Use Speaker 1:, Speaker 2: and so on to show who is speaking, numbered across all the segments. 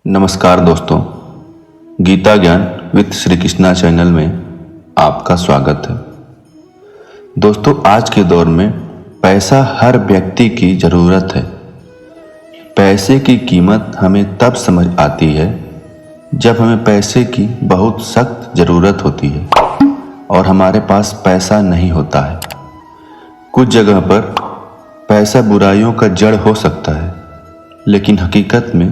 Speaker 1: नमस्कार दोस्तों, गीता ज्ञान विद श्री कृष्णा चैनल में आपका स्वागत है। दोस्तों, आज के दौर में पैसा हर व्यक्ति की ज़रूरत है। पैसे की कीमत हमें तब समझ आती है जब हमें पैसे की बहुत सख्त ज़रूरत होती है और हमारे पास पैसा नहीं होता है। कुछ जगह पर पैसा बुराइयों का जड़ हो सकता है, लेकिन हकीकत में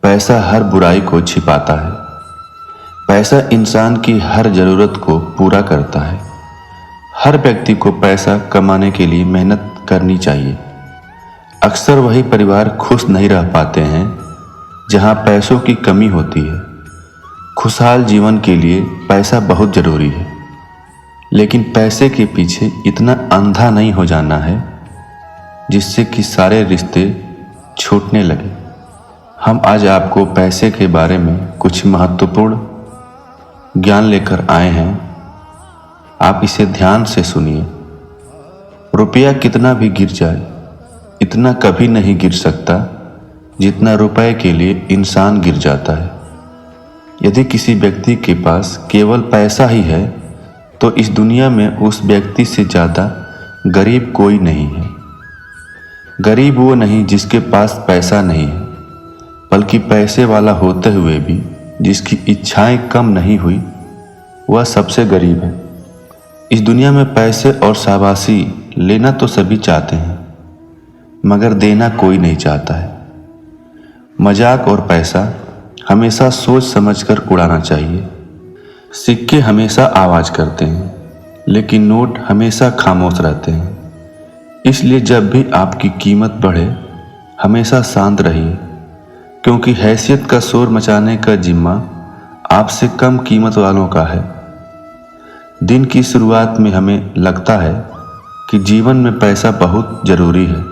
Speaker 1: पैसा हर बुराई को छिपाता है। पैसा इंसान की हर ज़रूरत को पूरा करता है। हर व्यक्ति को पैसा कमाने के लिए मेहनत करनी चाहिए। अक्सर वही परिवार खुश नहीं रह पाते हैं जहां पैसों की कमी होती है। खुशहाल जीवन के लिए पैसा बहुत ज़रूरी है, लेकिन पैसे के पीछे इतना अंधा नहीं हो जाना है जिससे कि सारे रिश्ते छूटने लगे। हम आज आपको पैसे के बारे में कुछ महत्वपूर्ण ज्ञान लेकर आए हैं। आप इसे ध्यान से सुनिए। रुपया कितना भी गिर जाए, इतना कभी नहीं गिर सकता जितना रुपए के लिए इंसान गिर जाता है। यदि किसी व्यक्ति के पास केवल पैसा ही है तो इस दुनिया में उस व्यक्ति से ज़्यादा गरीब कोई नहीं है। गरीब वो नहीं जिसके पास पैसा नहीं है, बल्कि पैसे वाला होते हुए भी जिसकी इच्छाएं कम नहीं हुई, वह सबसे गरीब है। इस दुनिया में पैसे और शाबाशी लेना तो सभी चाहते हैं, मगर देना कोई नहीं चाहता है। मजाक और पैसा हमेशा सोच समझकर उड़ाना चाहिए। सिक्के हमेशा आवाज़ करते हैं, लेकिन नोट हमेशा खामोश रहते हैं। इसलिए जब भी आपकी कीमत बढ़े, हमेशा शांत रहिए, क्योंकि हैसियत का शोर मचाने का जिम्मा आपसे कम कीमत वालों का है। दिन की शुरुआत में हमें लगता है कि जीवन में पैसा बहुत ज़रूरी है,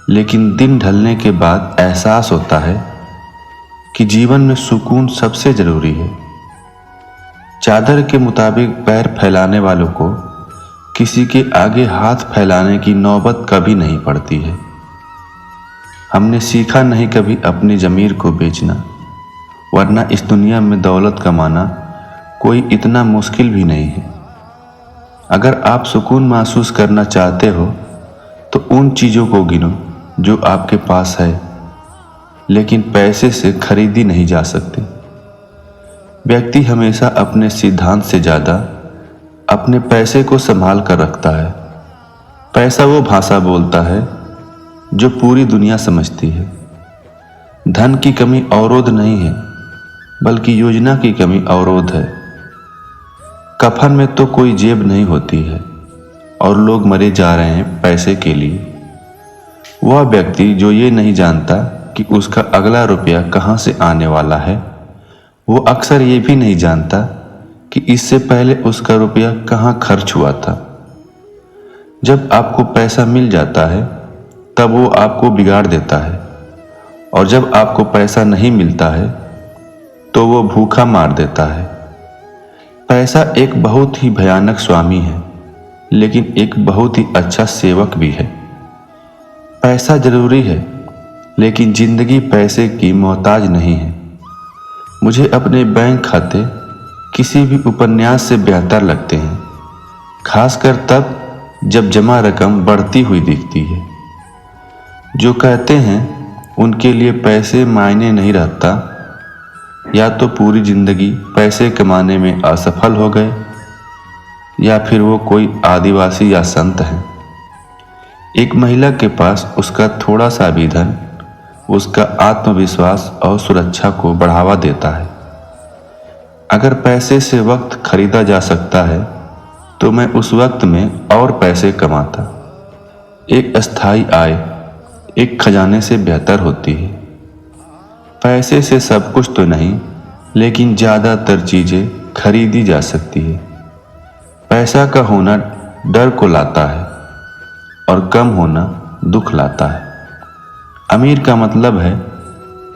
Speaker 1: लेकिन दिन ढलने के बाद एहसास होता है कि जीवन में सुकून सबसे ज़रूरी है। चादर के मुताबिक पैर फैलाने वालों को किसी के आगे हाथ फैलाने की नौबत कभी नहीं पड़ती है। हमने सीखा नहीं कभी अपनी ज़मीर को बेचना, वरना इस दुनिया में दौलत कमाना कोई इतना मुश्किल भी नहीं है। अगर आप सुकून महसूस करना चाहते हो तो उन चीज़ों को गिनो जो आपके पास है, लेकिन पैसे से खरीदी नहीं जा सकती। व्यक्ति हमेशा अपने सिद्धांत से ज़्यादा अपने पैसे को संभाल कर रखता है। पैसा वो भाषा बोलता है जो पूरी दुनिया समझती है। धन की कमी अवरोध नहीं है, बल्कि योजना की कमी अवरोध है। कफन में तो कोई जेब नहीं होती है और लोग मरे जा रहे हैं पैसे के लिए। वह व्यक्ति जो ये नहीं जानता कि उसका अगला रुपया कहाँ से आने वाला है, वो अक्सर ये भी नहीं जानता कि इससे पहले उसका रुपया कहाँ खर्च हुआ था। जब आपको पैसा मिल जाता है तब वो आपको बिगाड़ देता है, और जब आपको पैसा नहीं मिलता है तो वो भूखा मार देता है। पैसा एक बहुत ही भयानक स्वामी है, लेकिन एक बहुत ही अच्छा सेवक भी है। पैसा जरूरी है, लेकिन जिंदगी पैसे की मोहताज नहीं है। मुझे अपने बैंक खाते किसी भी उपन्यास से बेहतर लगते हैं, खासकर तब जब जमा रकम बढ़ती हुई दिखती है। जो कहते हैं उनके लिए पैसे मायने नहीं रखता, या तो पूरी जिंदगी पैसे कमाने में असफल हो गए, या फिर वो कोई आदिवासी या संत हैं। एक महिला के पास उसका थोड़ा सा भी धन उसका आत्मविश्वास और सुरक्षा को बढ़ावा देता है। अगर पैसे से वक्त खरीदा जा सकता है तो मैं उस वक्त में और पैसे कमाता। एक अस्थाई आय एक खजाने से बेहतर होती है। पैसे से सब कुछ तो नहीं, लेकिन ज़्यादातर चीज़ें खरीदी जा सकती है। पैसा का होना डर को लाता है और कम होना दुख लाता है। अमीर का मतलब है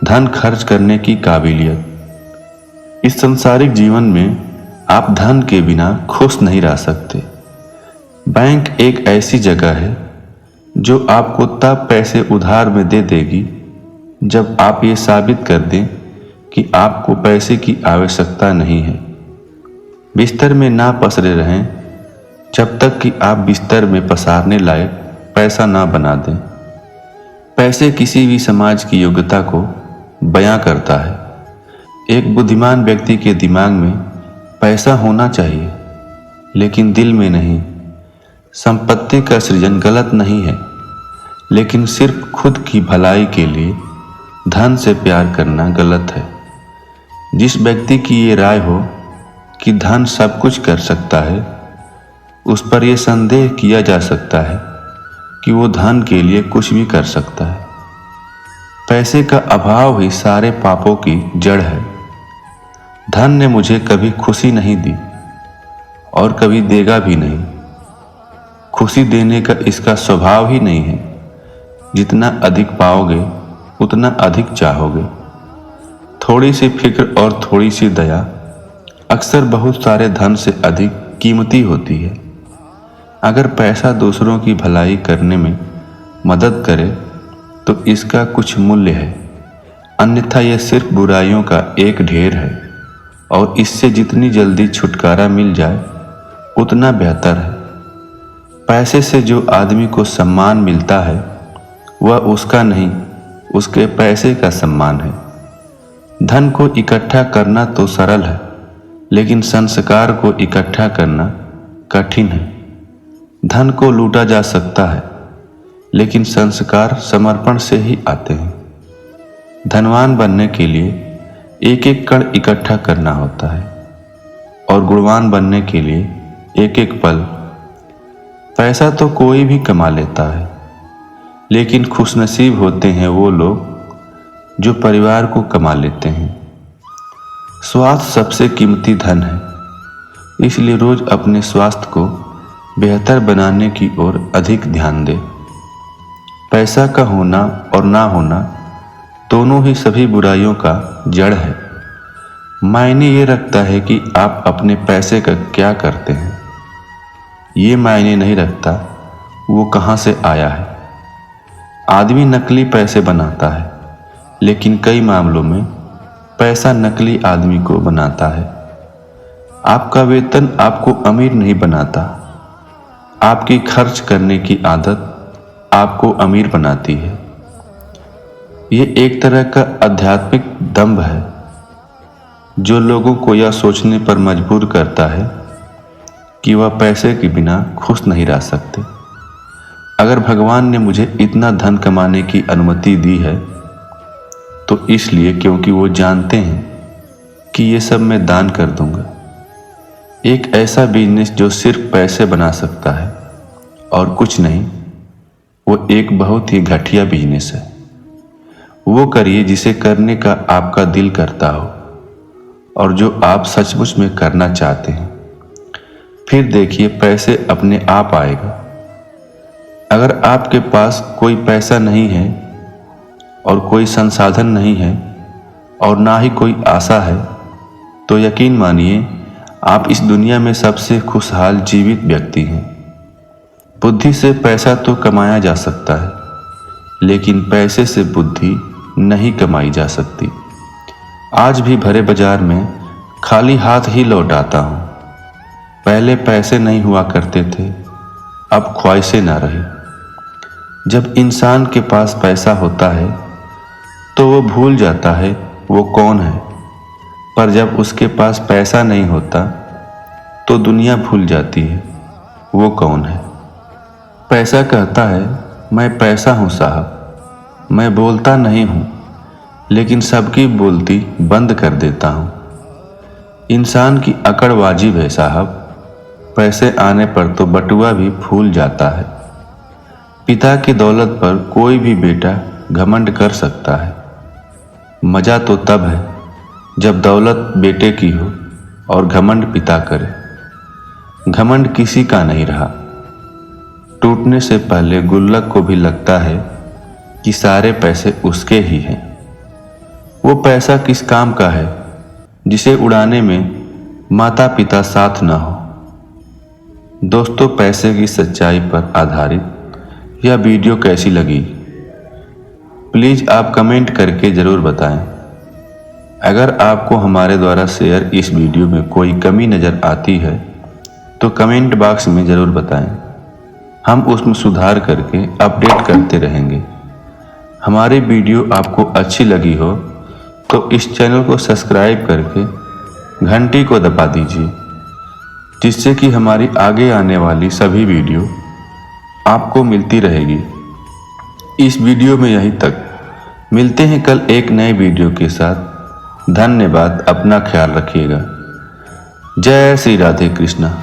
Speaker 1: धन खर्च करने की काबिलियत। इस संसारिक जीवन में आप धन के बिना खुश नहीं रह सकते। बैंक एक ऐसी जगह है जो आपको तब पैसे उधार में दे देगी जब आप ये साबित कर दें कि आपको पैसे की आवश्यकता नहीं है। बिस्तर में ना पसरे रहें जब तक कि आप बिस्तर में पसारने लायक पैसा ना बना दें। पैसे किसी भी समाज की योग्यता को बयां करता है। एक बुद्धिमान व्यक्ति के दिमाग में पैसा होना चाहिए, लेकिन दिल में नहीं। संपत्ति का सृजन गलत नहीं है, लेकिन सिर्फ खुद की भलाई के लिए धन से प्यार करना गलत है। जिस व्यक्ति की ये राय हो कि धन सब कुछ कर सकता है, उस पर यह संदेह किया जा सकता है कि वो धन के लिए कुछ भी कर सकता है। पैसे का अभाव ही सारे पापों की जड़ है। धन ने मुझे कभी खुशी नहीं दी और कभी देगा भी नहीं। खुशी देने का इसका स्वभाव ही नहीं है। जितना अधिक पाओगे उतना अधिक चाहोगे। थोड़ी सी फिक्र और थोड़ी सी दया अक्सर बहुत सारे धन से अधिक कीमती होती है। अगर पैसा दूसरों की भलाई करने में मदद करे तो इसका कुछ मूल्य है, अन्यथा यह सिर्फ बुराइयों का एक ढेर है और इससे जितनी जल्दी छुटकारा मिल जाए उतना बेहतर है। पैसे से जो आदमी को सम्मान मिलता है वह उसका नहीं, उसके पैसे का सम्मान है। धन को इकट्ठा करना तो सरल है, लेकिन संस्कार को इकट्ठा करना कठिन है। धन को लूटा जा सकता है, लेकिन संस्कार समर्पण से ही आते हैं। धनवान बनने के लिए एक एक कण इकट्ठा करना होता है और गुणवान बनने के लिए एक एक पल। पैसा तो कोई भी कमा लेता है, लेकिन खुशनसीब होते हैं वो लोग जो परिवार को कमा लेते हैं। स्वास्थ्य सबसे कीमती धन है, इसलिए रोज अपने स्वास्थ्य को बेहतर बनाने की ओर अधिक ध्यान दें। पैसा का होना और ना होना दोनों ही सभी बुराइयों का जड़ है। मायने ये रखता है कि आप अपने पैसे का क्या करते हैं। ये मायने नहीं रखता वो कहाँ से आया है। आदमी नकली पैसे बनाता है, लेकिन कई मामलों में पैसा नकली आदमी को बनाता है। आपका वेतन आपको अमीर नहीं बनाता, आपकी खर्च करने की आदत आपको अमीर बनाती है। ये एक तरह का आध्यात्मिक दंभ है जो लोगों को यह सोचने पर मजबूर करता है कि वह पैसे के बिना खुश नहीं रह सकते। अगर भगवान ने मुझे इतना धन कमाने की अनुमति दी है तो इसलिए क्योंकि वो जानते हैं कि ये सब मैं दान कर दूंगा। एक ऐसा बिजनेस जो सिर्फ पैसे बना सकता है और कुछ नहीं, वो एक बहुत ही घटिया बिजनेस है। वो करिए जिसे करने का आपका दिल करता हो और जो आप सचमुच में करना चाहते हैं। फिर देखिए पैसे अपने आप आएगा। अगर आपके पास कोई पैसा नहीं है और कोई संसाधन नहीं है और ना ही कोई आशा है, तो यकीन मानिए आप इस दुनिया में सबसे खुशहाल जीवित व्यक्ति हैं। बुद्धि से पैसा तो कमाया जा सकता है, लेकिन पैसे से बुद्धि नहीं कमाई जा सकती। आज भी भरे बाजार में खाली हाथ ही लौट आता हूँ। पहले पैसे नहीं हुआ करते थे, अब ख्वाहिशें ना रही। जब इंसान के पास पैसा होता है तो वो भूल जाता है वो कौन है, पर जब उसके पास पैसा नहीं होता तो दुनिया भूल जाती है वो कौन है। पैसा कहता है मैं पैसा हूँ साहब, मैं बोलता नहीं हूँ, लेकिन सबकी बोलती बंद कर देता हूँ। इंसान की अकड़ वाजिब है साहब, पैसे आने पर तो बटुआ भी भूल जाता है। पिता की दौलत पर कोई भी बेटा घमंड कर सकता है। मजा तो तब है जब दौलत बेटे की हो और घमंड पिता करे। घमंड किसी का नहीं रहा। टूटने से पहले गुल्लक को भी लगता है कि सारे पैसे उसके ही हैं। वो पैसा किस काम का है जिसे उड़ाने में माता पिता साथ न हो। दोस्तों, पैसे की सच्चाई पर आधारित यह वीडियो कैसी लगी, प्लीज़ आप कमेंट करके ज़रूर बताएं। अगर आपको हमारे द्वारा शेयर इस वीडियो में कोई कमी नज़र आती है तो कमेंट बॉक्स में ज़रूर बताएं। हम उसमें सुधार करके अपडेट करते रहेंगे। हमारी वीडियो आपको अच्छी लगी हो तो इस चैनल को सब्सक्राइब करके घंटी को दबा दीजिए, जिससे कि हमारी आगे आने वाली सभी वीडियो आपको मिलती रहेगी। इस वीडियो में यहीं तक। मिलते हैं कल एक नए वीडियो के साथ। धन्यवाद। अपना ख्याल रखिएगा। जय श्री राधे कृष्णा।